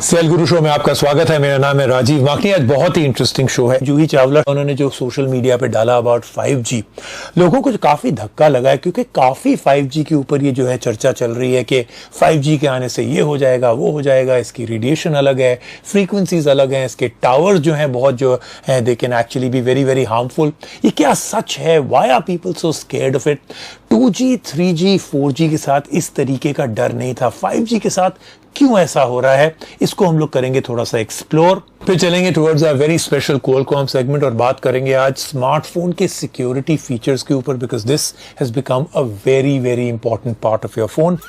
Cell गुरु show में आपका स्वागत है। मेरा नाम है राजीव माखनी। आज बहुत ही इंटरेस्टिंग शो है। जूही चावला उन्होंने जो सोशल मीडिया पे डाला अबाउट 5G, लोगों को काफी धक्का लगा है क्योंकि काफी 5G के ऊपर ये जो है चर्चा चल रही है कि 5G के आने से ये हो जाएगा वो हो जाएगा, इसकी रेडिएशन अलग है, फ्रीक्वेंसीज अलग हैं, इसके टावर्स जो हैं बहुत जो है they can actually be very very harmful. ये क्या सच है? Why are people so scared of it? 2G 3G 4G के साथ इस तरीके का डर नहीं था, 5G के साथ क्यों ऐसा हो रहा है? इसको हम लोग करेंगे थोड़ा सा एक्सप्लोर, फिर चलेंगे towards a very special Qualcomm segment और बात करेंगे आज स्मार्टफोन के सिक्योरिटी फीचर्स के ऊपर, because this has become a very very important part of your phone.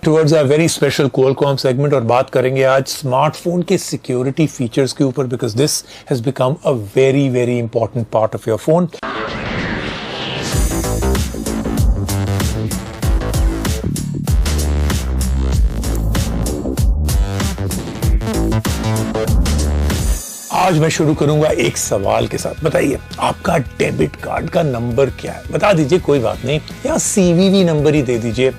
Towards a very special Qualcomm segment और बात करेंगे आज स्मार्टफोन के सिक्योरिटी फीचर्स के ऊपर, because this has become a very very important part of your phone. आज मैं शुरू करूंगा एक सवाल के साथ। बताइए, आपका डेबिट कार्ड का नंबर क्या है? बता दीजिए, कोई बात नहीं, या CVV नंबर ही दे दीजिए।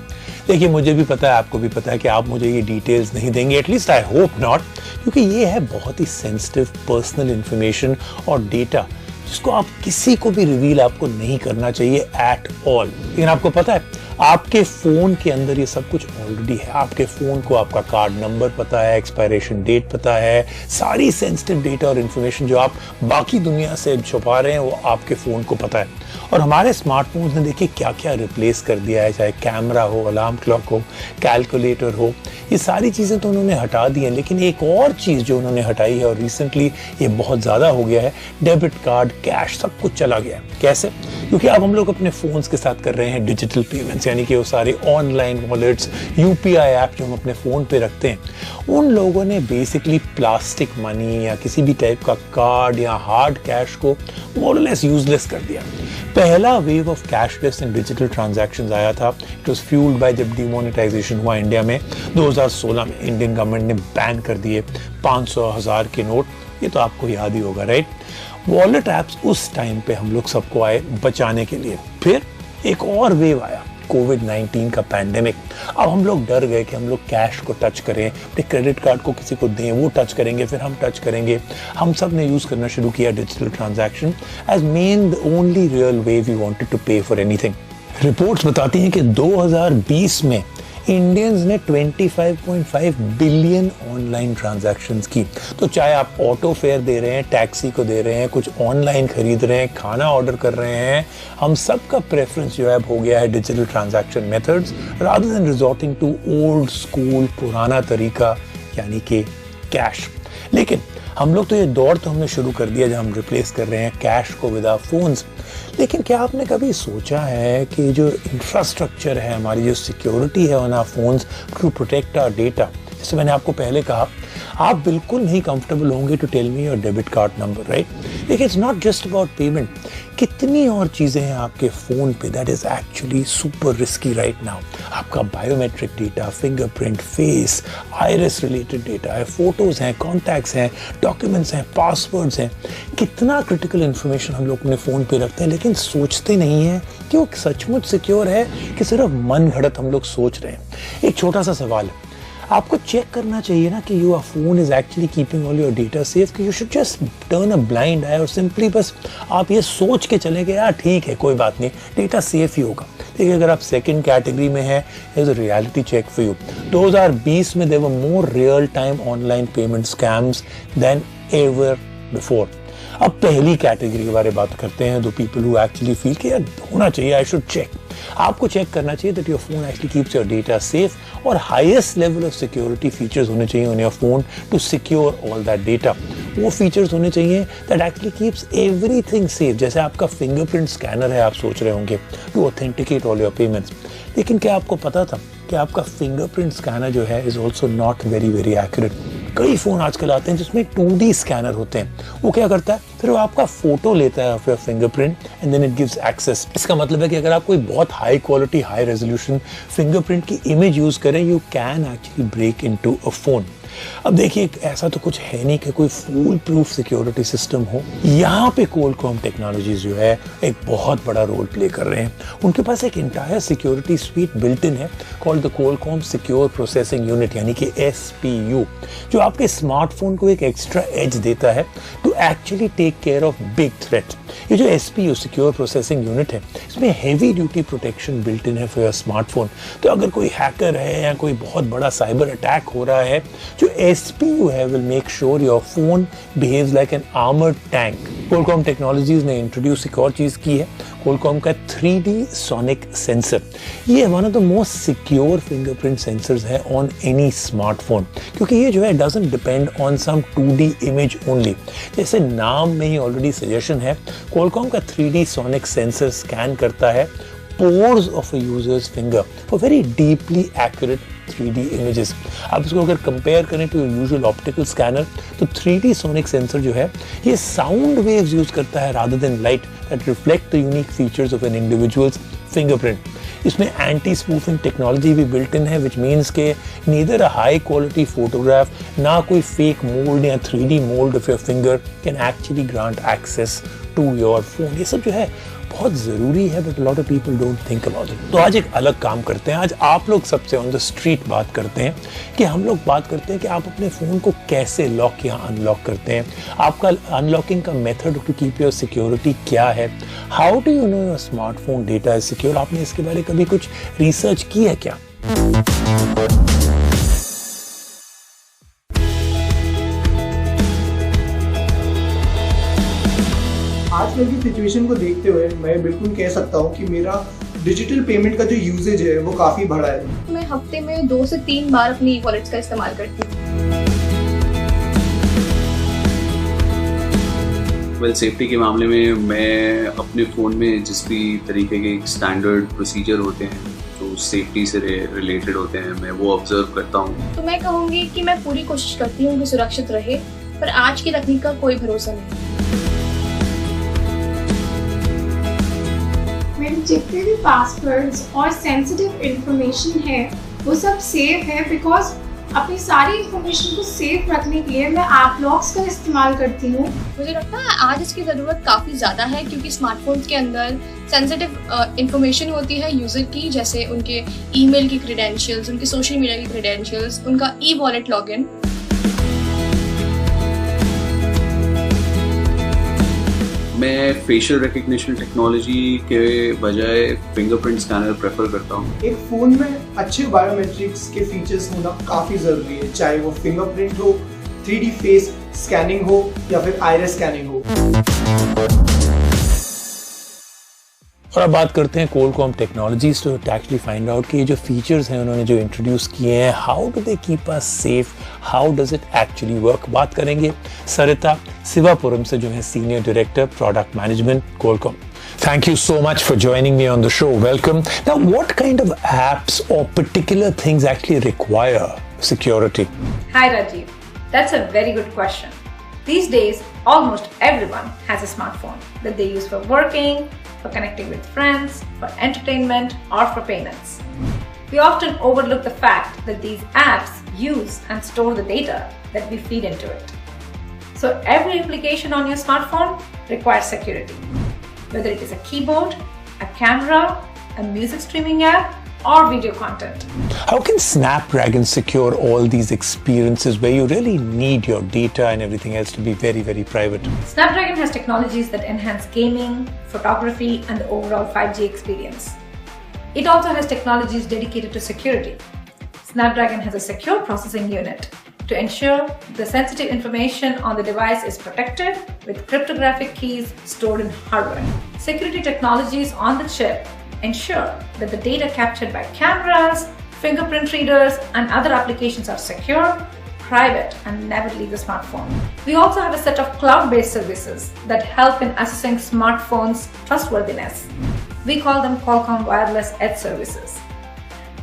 देखिए, मुझे भी पता है, आपको भी पता है कि आप मुझे ये डिटेल्स नहीं देंगे, एटलीस्ट आई होप नॉट, क्योंकि ये है बहुत ही सेंसिटिव पर्सनल इंफॉर्मेशन और डेटा जिसको आप किसी को भी रिवील आपको नहीं करना चाहिए एट ऑल। लेकिन आपको पता है, आपके फोन के अंदर ये सब कुछ ऑलरेडी है। आपके फोन को आपका कार्ड नंबर पता है, एक्सपायरेशन डेट पता है, सारी सेंसिटिव डेटा और इंफॉर्मेशन जो आप बाकी दुनिया से छुपा रहे हैं वो आपके फोन को पता है। और हमारे स्मार्टफोन्स ने देखिए क्या क्या रिप्लेस कर दिया है, चाहे कैमरा हो, अलार्म क्लॉक हो, कैलकुलेटर हो, ये सारी चीजें तो उन्होंने हटा दी हैं। लेकिन एक और चीज जो उन्होंने हटाई है और रिसेंटली ये बहुत ज्यादा हो गया है, डेबिट कार्ड, कैश, सब कुछ चला गया है। कैसे? क्योंकि अब हम लोग अपने फोन्स के साथ कर रहे हैं डिजिटल पेमेंट्स, यानी कि वो सारे ऑनलाइन वॉलेट्स, UPI ऐप जो हम अपने फोन पे रखते हैं, उन लोगों ने बेसिकली प्लास्टिक मनी या किसी भी टाइप का कार्ड या हार्ड कैश को मोर और लेस यूजलेस कर दिया। पहला wave of cashless and digital transactions आया था, इट वाज फ्यूल्ड बाय जब डिमोनेटाइजेशन हुआ इंडिया में 2016 में। इंडियन गवर्नमेंट ने बैन कर दिए 500, 1000 के नोट, ये तो आपको याद ही होगा, राइट? वॉलेट ऐप्स उस टाइम पे हम लोग सबको आए बचाने के लिए। फिर एक और वेव आया, कोविड-19 का पैंडेमिक। अब हम लोग डर गए कि हम लोग कैश को टच करें, अपने क्रेडिट कार्ड को किसी को दें, वो टच करेंगे, फिर हम टच करेंगे। हम सब ने यूज करना शुरू किया digital transaction as main the only real way we wanted to pay for anything. Reports बताती हैं कि 2020 में इंडियंस ने 25.5 बिलियन ऑनलाइन ट्रांजैक्शंस की। तो चाहे आप ऑटो फेयर दे रहे हैं, टैक्सी को दे रहे हैं, कुछ ऑनलाइन खरीद रहे हैं, खाना ऑर्डर कर रहे हैं, हम सब का प्रेफरेंस जो है हो गया है digital transaction methods rather than resorting to old school पुराना तरीका यानी कि कैश। लेकिन हम लोग तो ये दौर तो हमने शुरू कर दिया जब हम रिप्लेस कर रहे हैं कैश को विद आवर फोन्स। लेकिन क्या आपने कभी सोचा है कि जो इंफ्रास्ट्रक्चर है, हमारी जो सिक्योरिटी है on our phones to protect our data, जैसे मैंने आपको पहले कहा, आप बिल्कुल नहीं कंफर्टेबल होंगे to tell me your debit card number, right? लेकिन it's not just about payment, कितनी और चीजें हैं आपके फोन पे that is actually super risky right now. आपका biometric data, fingerprint, face, iris related data है, फोटोज हैं, कॉन्टैक्ट्स हैं, डॉक्यूमेंट्स हैं, पासवर्ड्स हैं, कितना क्रिटिकल इंफॉर्मेशन हम लोग अपने फोन पे रखते हैं, लेकिन सोचते नहीं है कि वो सचमुच सिक्योर है कि सिर्फ मन घड़त हम लोग सोच रहे हैं। एक छोटा सा सवाल है, आपको चेक करना चाहिए ना कि your phone is actually keeping all your data safe, कि you should just turn a blind eye और सिंपली बस आप ये सोच के चले गए यार ठीक है कोई बात नहीं, डेटा सेफ ही होगा। देखिए, अगर आप सेकंड कैटेगरी में है, is a reality check for you. 2020 में there were more real time online payment scams than ever before. अब पहली कैटेगरी के बारे में बात करते हैं, दो पीपल हु एक्चुअली फील कि यार होना चाहिए, आई शुड चेक। आपको चेक करना चाहिए that your phone actually keeps your data safe और highest level of security features होने चाहिए on your phone to secure all that data. वो फीचर्स होने चाहिए that actually keeps everything safe. जैसे आपका फिंगरप्रिंट स्कैनर है, आप सोच रहे होंगे to authenticate all your payments, लेकिन क्या आपको पता था कि आपका फिंगरप्रिंट स्कैनर जो है is also not very very accurate. कई फोन आजकल आते हैं जिसमें 2D स्कैनर होते हैं, वो क्या करता है, फिर वो आपका फोटो लेता है of your fingerprint and then it gives access. इसका मतलब है कि अगर आप कोई बहुत high quality, high resolution fingerprint की इमेज यूज करें, you can actually break into a phone. अब देखिए, ऐसा तो कुछ है नहीं कि कोई फूल प्रूफ सिक्योरिटी सिस्टम हो। यहाँ पे Qualcomm टेक्नोलॉजीज जो है एक बहुत बड़ा रोल प्ले कर रहे हैं। उनके पास एक entire security suite built in है called the Qualcomm secure processing unit, यानी कि SPU, जो आपके स्मार्टफोन को एक एक्स्ट्रा एज देता है to actually take care of big threat. ये जो SPU सिक्योर प्रोसेसिंग यूनिट है, इसमें heavy duty protection built in है फॉर योर स्मार्टफोन। तो अगर कोई हैकर है या कोई बहुत बड़ा साइबर अटैक हो रहा है, जो SPU है will make sure your phone behaves like an armoured tank. Qualcomm technologies ने इंट्रोड्यूस एक और चीज की है, Qualcomm का 3D सोनिक सेंसर। ये one of the most secure fingerprint sensors है ऑन एनी स्मार्टफोन, क्योंकि ये जो है doesn't depend on some 2D image only. जैसे नाम में ही ऑलरेडी सजेशन है, Qualcomm का 3D सोनिक सेंसर स्कैन करता है pores of a user's finger for very deeply accurate 3D images। आप इसको अगर कंपेयर करें टू यूजुअल ऑप्टिकल स्कैनर, तो 3D सोनिक सेंसर जो है ये साउंड वेव्स यूज करता है rather than light that reflect the unique features of an individual's fingerprint. इसमें एंटी स्पूफिंग टेक्नोलॉजी भी बिल्ट इन है, विच मीन्स के neither a high quality photograph ना कोई फेक मोल्ड या 3D mould of your finger can actually grant access to your phone. ये सब जो है बहुत जरूरी है, but lot of people don't think about it. तो आज एक अलग काम करते हैं, आज आप लोग सबसे ऑन द स्ट्रीट बात करते हैं कि हम लोग बात करते हैं कि आप अपने फोन को कैसे लॉक या अनलॉक करते हैं, आपका अनलॉकिंग का method to keep your security क्या है, how do you know your smartphone data is secure. आपने इसके बारे में कभी कुछ रिसर्च की है क्या? आजकल की सिचुएशन को देखते हुए मैं बिल्कुल कह सकता हूँ कि मेरा डिजिटल पेमेंट का जो यूजेज है वो काफी बढ़ा है। मैं हफ्ते में 2 से 3 बार अपनी वॉलेट्स का इस्तेमाल करती हूँ। सेफ्टी के मामले में मैं अपने फ़ोन में जिस भी तरीके के स्टैंडर्ड प्रोसीजर होते हैं जो सेफ्टी से रिलेटेड होते हैं, मैं वो ऑब्जर्व करता हूँ। तो मैं कहूँगी कि मैं पूरी कोशिश करती हूँ कि सुरक्षित रहे, पर आज की तकनीक का कोई भरोसा नहीं। मेरे जितने भी पासवर्ड्स और सेंसिटिव इंफॉर्मेशन है वो सब सेफ है, बिकॉज अपनी सारी इंफॉर्मेशन को सेफ रखने के लिए मैं ऐप लॉक्स का इस्तेमाल करती हूँ। मुझे लगता है आज इसकी ज़रूरत काफ़ी ज़्यादा है, क्योंकि स्मार्टफोन्स के अंदर सेंसिटिव इंफॉर्मेशन होती है यूज़र की, जैसे उनके ईमेल की क्रेडेंशियल्स, उनके सोशल मीडिया की क्रेडेंशियल्स, उनका ई-वॉलेट लॉगिन। मैं फेशियल रिकग्निशन टेक्नोलॉजी के बजाय फिंगरप्रिंट स्कैनर प्रेफर करता हूँ। एक फोन में अच्छे बायोमेट्रिक्स के फीचर्स होना काफी जरूरी है, चाहे वो फिंगरप्रिंट हो, 3D फेस स्कैनिंग हो या फिर आइरिस स्कैनिंग हो। और अब बात करते हैं Qualcomm technologies to actually find out कि ये जो फीचर्स हैं उन्होंने जो इंट्रोड्यूस किए हैं, how do they keep us safe, how does it actually work. बात करेंगे सरिता शिवापुरम से, जो है senior director product management Qualcomm। Thank you so much for joining me on the show. Welcome. Now, what kind of apps or particular things actually require security? Hi Rajiv, that's a very good question. These days, almost everyone has a smartphone that they use for working, for connecting with friends, for entertainment, or for payments. We often overlook the fact that these apps use and store the data that we feed into it. So every application on your smartphone requires security. Whether it is a keyboard, a camera, a music streaming app, or video content. How can Snapdragon secure all these experiences where you really need your data and everything else to be very, very private? Snapdragon has technologies that enhance gaming, photography, and the overall 5G experience. It also has technologies dedicated to security. Snapdragon has a secure processing unit to ensure the sensitive information on the device is protected with cryptographic keys stored in hardware. Security technologies on the chip ensure that the data captured by cameras, fingerprint readers, and other applications are secure, private, and never leave the smartphone. We also have a set of cloud-based services that help in assessing smartphones' trustworthiness. We call them Qualcomm Wireless Edge services.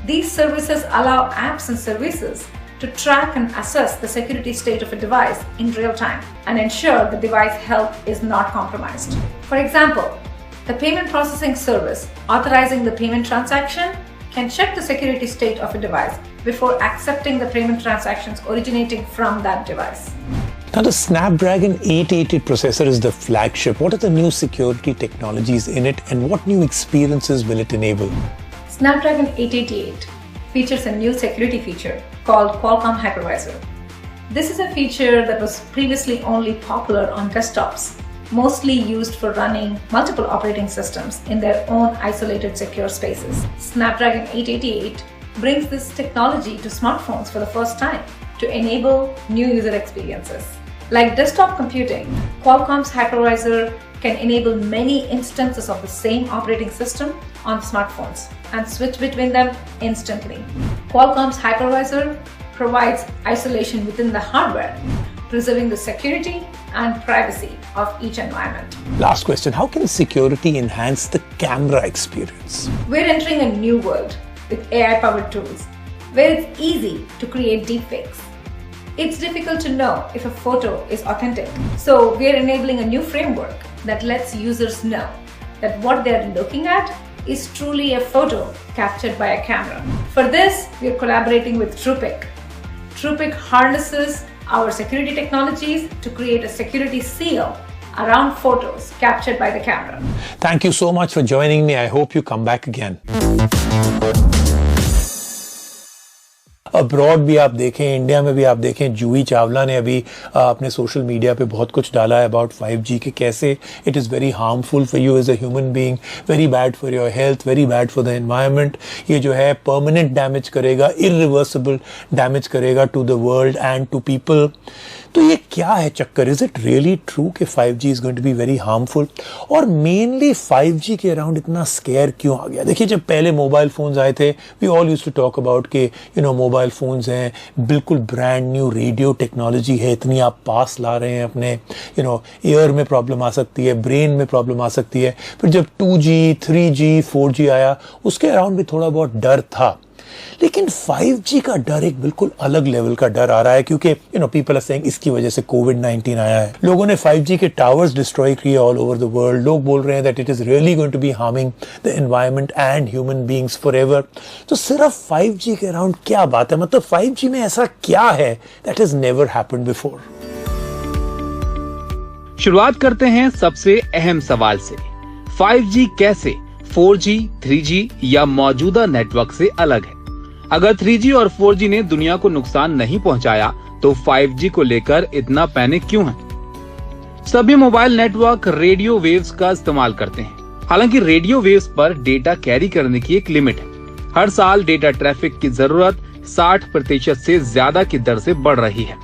These services allow apps and services to track and assess the security state of a device in real time and ensure the device health is not compromised. For example, the payment processing service authorizing the payment transaction can check the security state of a device before accepting the payment transactions originating from that device. Now, the Snapdragon 888 processor is the flagship. What are the new security technologies in it, and what new experiences will it enable? Snapdragon 888 features a new security feature called Qualcomm Hypervisor. This is a feature that was previously only popular on desktops, mostly used for running multiple operating systems in their own isolated secure spaces. Snapdragon 888 brings this technology to smartphones for the first time to enable new user experiences. Like desktop computing, Qualcomm's Hypervisor can enable many instances of the same operating system on smartphones and switch between them instantly. Qualcomm's Hypervisor provides isolation within the hardware, preserving the security and privacy of each environment. Last question, how can security enhance the camera experience? We're entering a new world with AI-powered tools where it's easy to create deepfakes. It's difficult to know if a photo is authentic, so we're enabling a new framework that lets users know that what they're looking at is truly a photo captured by a camera. For this, we're collaborating with Truepic. Truepic harnesses our security technologies to create a security seal around photos captured by the camera. Thank you so much for joining me. I hope you come back again. Abroad भी आप देखें, India में भी आप देखें, जूही चावला ने अभी अपने सोशल मीडिया पे बहुत कुछ डाला है अबाउट 5G के कैसे it is very harmful for you as a human being, very bad for your health, very bad for the environment. ये जो है परमानेंट डैमेज करेगा, इरिवर्सिबल डैमेज करेगा to the world and to people. तो ये क्या है चक्कर? इज इट रियली ट्रू कि 5G is going to be very harmful? और मेनली 5G के अराउंड इतना स्केयर क्यों आ गया? देखिए, जब पहले मोबाइल फोन्स आए थे, we all used to talk about के मोबाइल फोन्स हैं, बिल्कुल ब्रांड न्यू रेडियो टेक्नोलॉजी है, इतनी आप पास ला रहे हैं अपने, एयर में प्रॉब्लम आ सकती है, ब्रेन में प्रॉब्लम आ सकती है. फिर जब 2G, 3G, 4G आया, उसके अराउंड भी थोड़ा बहुत डर था. लेकिन 5G का डर एक बिल्कुल अलग लेवल का डर आ रहा है, क्योंकि पीपल आर सेइंग इसकी वजह से कोविड-19 आया है. लोगों ने 5G के टावर्स डिस्ट्रॉय किए ऑल ओवर द वर्ल्ड. लोग बोल रहे हैं that it is really going to be harming the environment and human beings forever. तो सिर्फ 5G के अराउंड क्या बात है? मतलब 5G में ऐसा क्या है that has never happened before? शुरुआत करते हैं सबसे अहम सवाल से. 5G कैसे 4G, 3G या मौजूदा नेटवर्क से अलग है? अगर 3G और 4G ने दुनिया को नुकसान नहीं पहुंचाया, तो 5G को लेकर इतना पैनिक क्यों है? सभी मोबाइल नेटवर्क रेडियो वेव्स का इस्तेमाल करते हैं. हालांकि रेडियो वेव्स पर डेटा कैरी करने की एक लिमिट है. हर साल डेटा ट्रैफिक की जरूरत 60% से ज्यादा की दर से बढ़ रही है.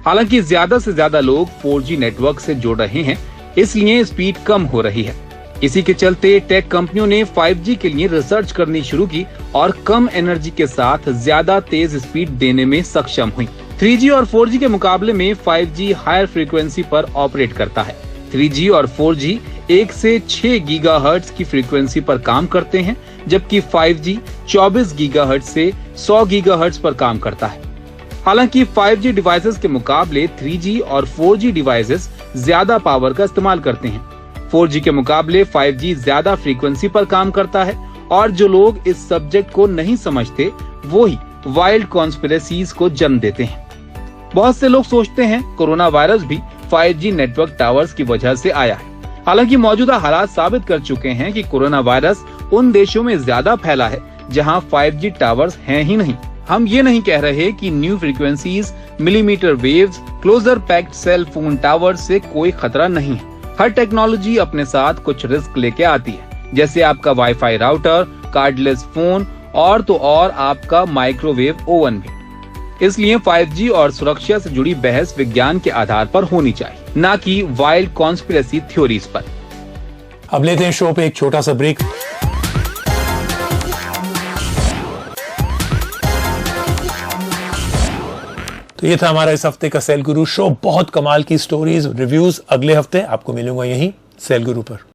हालांकि ज्यादा से ज्यादा लोग 4G नेटवर्क से जुड़ रहे हैं, इसलिए स्पीड कम हो रही है. इसी के चलते टेक कंपनियों ने 5G के लिए रिसर्च करनी शुरू की और कम एनर्जी के साथ ज्यादा तेज स्पीड देने में सक्षम हुई. 3G और 4G के मुकाबले में 5G हायर फ्रीक्वेंसी पर ऑपरेट करता है. 3G और 4G 1 से 6 गीगाहर्ट्ज की फ्रीक्वेंसी पर काम करते हैं, जबकि 5G 24 गीगाहर्ट्ज से 100 गीगाहर्ट्ज पर काम करता है. हालांकि 5G डिवाइसेस के मुकाबले 3G और 4G डिवाइसेस ज्यादा पावर का इस्तेमाल करते हैं. 4G के मुकाबले 5G ज्यादा फ्रीक्वेंसी पर काम करता है, और जो लोग इस सब्जेक्ट को नहीं समझते वो ही वाइल्ड कॉन्स्पिरेसीज को जन्म देते हैं. बहुत से लोग सोचते हैं कोरोना वायरस भी 5G नेटवर्क टावर्स की वजह से आया है. हालांकि मौजूदा हालात साबित कर चुके हैं कि कोरोना वायरस उन देशों में ज्यादा फैला है जहां 5G टावर्स हैं ही नहीं. हम ये नहीं कह रहे कि new frequencies, millimetre waves, closer packed cell phone towers से कोई खतरा नहीं है. हर टेक्नोलॉजी अपने साथ कुछ रिस्क लेके आती है, जैसे आपका वाईफाई राउटर, कार्डलेस फोन और तो और आपका माइक्रोवेव ओवन भी. इसलिए 5G और सुरक्षा से जुड़ी बहस विज्ञान के आधार पर होनी चाहिए, न कि वाइल्ड कॉन्स्पिरेसी थ्योरीज पर. अब लेते हैं शो पे एक छोटा सा ब्रेक. तो ये था हमारा इस हफ्ते का सेल गुरु शो. बहुत कमाल की स्टोरीज, रिव्यूज अगले हफ्ते आपको मिलूंगा यहीं सेल गुरु पर.